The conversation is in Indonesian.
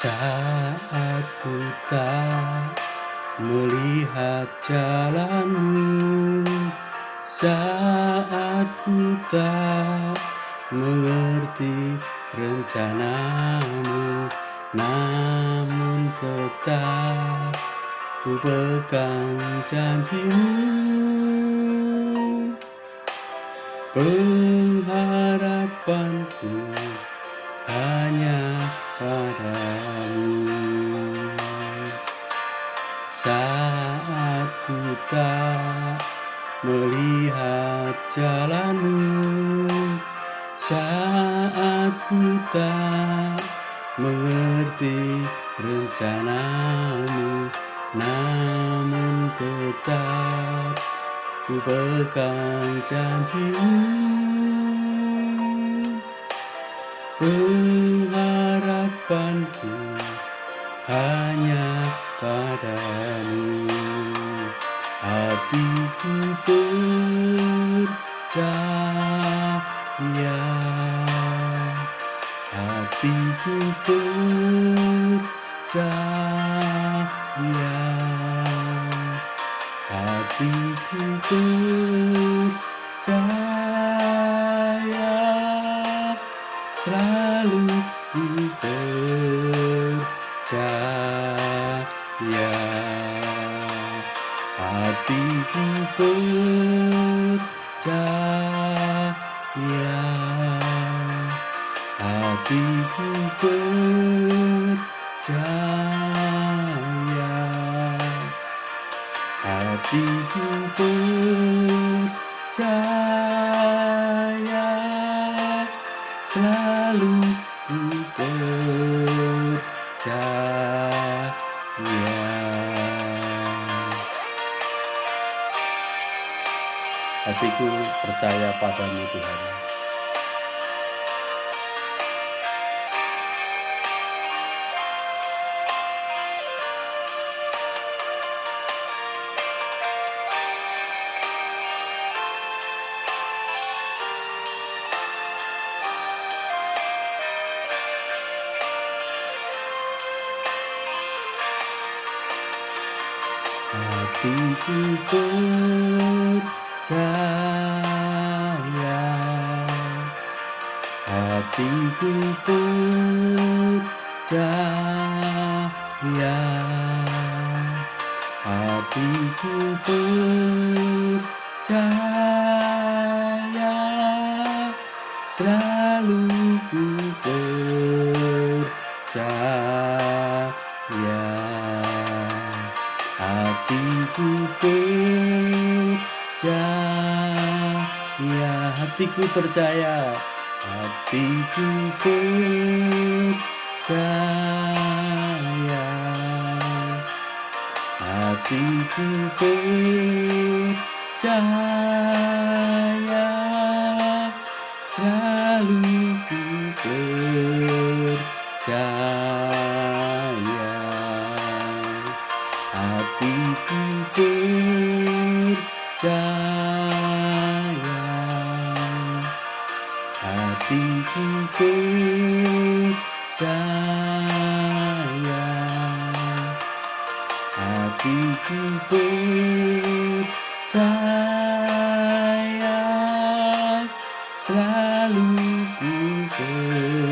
Saat ku tak melihat jalanmu, saat ku tak mengerti rencanamu, namun tetap ku pegang janjimu. Pengharapanku hanya padamu. Saat ku tak melihat jalanmu, saat ku tak mengerti rencanamu, namun tetap ku pegang janjimu. Pengharapanku hanya padamu. Hatiku percaya, hatiku percaya, hatiku percaya, selalu ku percaya. Hatiku percaya, hatiku percaya, hatiku percaya, selalu ku percaya. Hatiku percaya padamu Tuhan. Hatiku percaya, hatiku percaya, hatiku percaya, selalu ku percaya. Hatiku percaya, hatiku percaya, hatiku percaya, hatiku percaya, selalu ku percaya. Hatiku percaya, hatiku percaya, hatiku percaya, selalu ku percaya.